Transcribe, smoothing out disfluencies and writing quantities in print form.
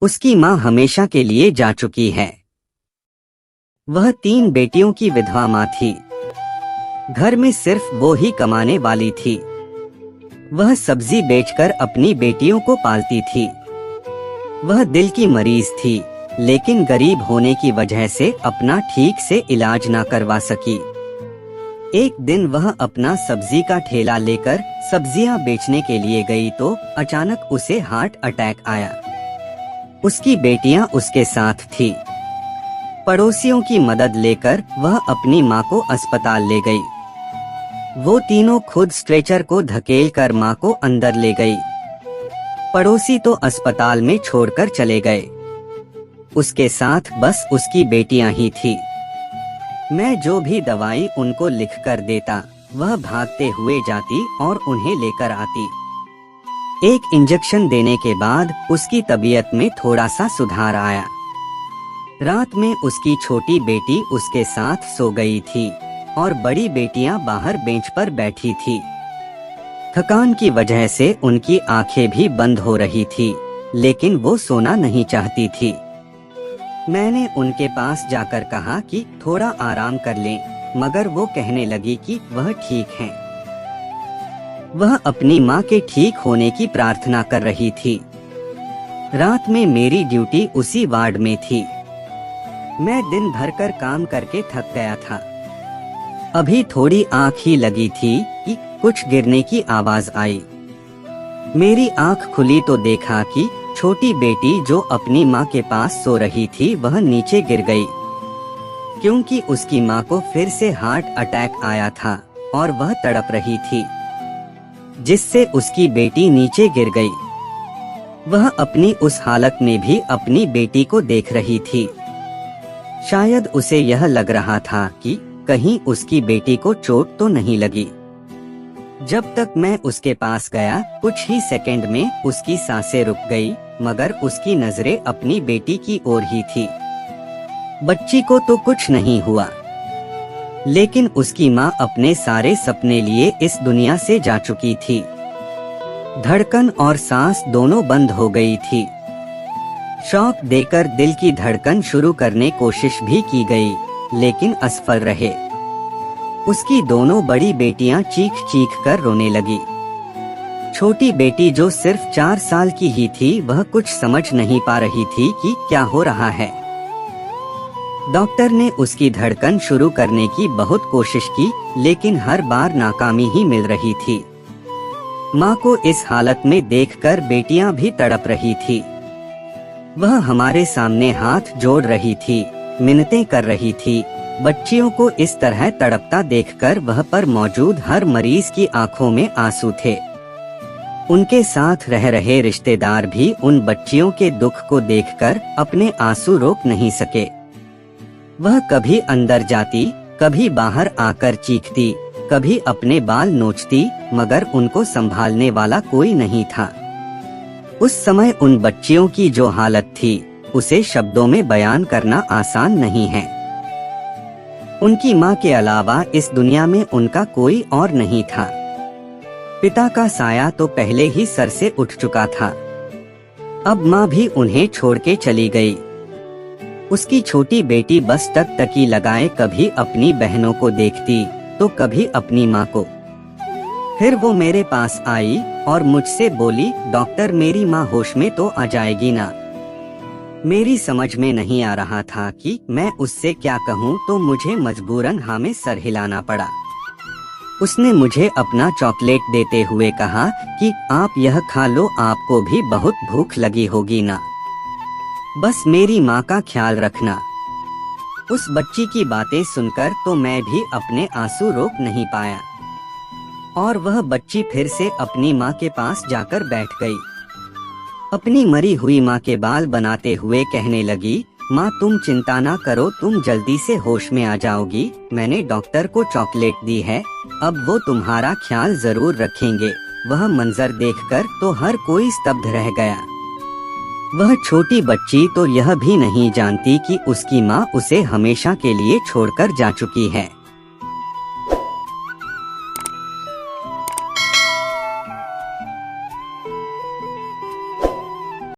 उसकी माँ हमेशा के लिए जा चुकी है। वह 3 बेटियों की विधवा माँ थी। घर में सिर्फ वो ही कमाने वाली थी। वह सब्जी बेचकर अपनी बेटियों को पालती थी। वह दिल की मरीज थी, लेकिन गरीब होने की वजह से अपना ठीक से इलाज ना करवा सकी। एक दिन वह अपना सब्जी का ठेला लेकर सब्जियां बेचने के लिए गई तो अचानक उसे हार्ट अटैक आया। उसकी बेटियां उसके साथ थी। पड़ोसियों की मदद लेकर वह अपनी माँ को अस्पताल ले गई। वो तीनों खुद स्ट्रेचर को धकेल कर माँ को अंदर ले गई। पड़ोसी तो अस्पताल में छोड़कर चले गए। उसके साथ बस उसकी बेटियां ही थी। मैं जो भी दवाई उनको लिखकर देता, वह भागते हुए जाती और उन्हें लेकर आती। एक इंजेक्शन देने के बाद उसकी तबीयत में थोड़ा सा सुधार आया। रात में उसकी छोटी बेटी उसके साथ सो गई थी और बड़ी बेटियां बाहर बेंच पर बैठी थी। थकान की वजह से उनकी आंखें भी बंद हो रही थी, लेकिन वो सोना नहीं चाहती थी। मैंने उनके पास जाकर कहा कि थोड़ा आराम कर लें, मगर वो कहने लगी कि वह ठीक हैं। वह अपनी माँ के ठीक होने की प्रार्थना कर रही थी। रात में मेरी ड्यूटी उसी वार्ड में थी। मैं दिन भर कर काम करके थक गया था। अभी थोड़ी आँख ही लगी थी कि कुछ गिरने की आवाज आई। मेरी आँख खुली तो देखा कि छोटी बेटी जो अपनी माँ के पास सो रही थी वह नीचे गिर गई, क्योंकि उसकी माँ को फिर से हार्ट अटैक आया था और वह तड़प रही थी, जिससे उसकी बेटी नीचे गिर गई। वह अपनी उस हालत में भी अपनी बेटी को देख रही थी। शायद उसे यह लग रहा था कि कहीं उसकी बेटी को चोट तो नहीं लगी। जब तक मैं उसके पास गया, कुछ ही सेकंड में उसकी सांसें रुक गई, मगर उसकी नजरें अपनी बेटी की ओर ही थी। बच्ची को तो कुछ नहीं हुआ, लेकिन उसकी माँ अपने सारे सपने लिए इस दुनिया से जा चुकी थी। धड़कन और सांस दोनों बंद हो गई थी। शॉक देकर दिल की धड़कन शुरू करने कोशिश भी की गई, लेकिन असफल रहे। उसकी दोनों बड़ी बेटियां चीख चीख कर रोने लगी। छोटी बेटी जो सिर्फ 4 साल की ही थी, वह कुछ समझ नहीं पा रही थी कि क्या हो रहा है। डॉक्टर ने उसकी धड़कन शुरू करने की बहुत कोशिश की, लेकिन हर बार नाकामी ही मिल रही थी। माँ को इस हालत में देखकर बेटियां भी तड़प रही थी। वह हमारे सामने हाथ जोड़ रही थी, मिन्नतें कर रही थी। बच्चियों को इस तरह तड़पता देखकर वह पर मौजूद हर मरीज की आंखों में आंसू थे। उनके साथ रह रहे रिश्तेदार भी उन बच्चियों के दुख को देखकर अपने आंसू रोक नहीं सके। वह कभी अंदर जाती, कभी बाहर आकर चीखती, कभी अपने बाल नोचती, मगर उनको संभालने वाला कोई नहीं था। उस समय उन बच्चियों की जो हालत थी, उसे शब्दों में बयान करना आसान नहीं है। उनकी माँ के अलावा इस दुनिया में उनका कोई और नहीं था। पिता का साया तो पहले ही सर से उठ चुका था। अब माँ भी उन्हें छोड़ के चली गई। उसकी छोटी बेटी बस टकटकी लगाए कभी अपनी बहनों को देखती तो कभी अपनी माँ को। फिर वो मेरे पास आई और मुझसे बोली, डॉक्टर मेरी माँ होश में तो आ जाएगी ना। मेरी समझ में नहीं आ रहा था कि मैं उससे क्या कहूँ, तो मुझे मजबूरन हाँ में सर हिलाना पड़ा। उसने मुझे अपना चॉकलेट देते हुए कहा कि आप यह खा लो, आपको भी बहुत भूख लगी होगी ना। बस मेरी माँ का ख्याल रखना। उस बच्ची की बातें सुनकर तो मैं भी अपने आंसू रोक नहीं पाया और वह बच्ची फिर से अपनी माँ के पास जाकर बैठ गई। अपनी मरी हुई माँ के बाल बनाते हुए कहने लगी, माँ तुम चिंता ना करो, तुम जल्दी से होश में आ जाओगी। मैंने डॉक्टर को चॉकलेट दी है, अब वो तुम्हारा ख्याल जरूर रखेंगे। वह मंजर देखकर तो हर कोई स्तब्ध रह गया। वह छोटी बच्ची तो यह भी नहीं जानती कि उसकी माँ उसे हमेशा के लिए छोड़कर जा चुकी है।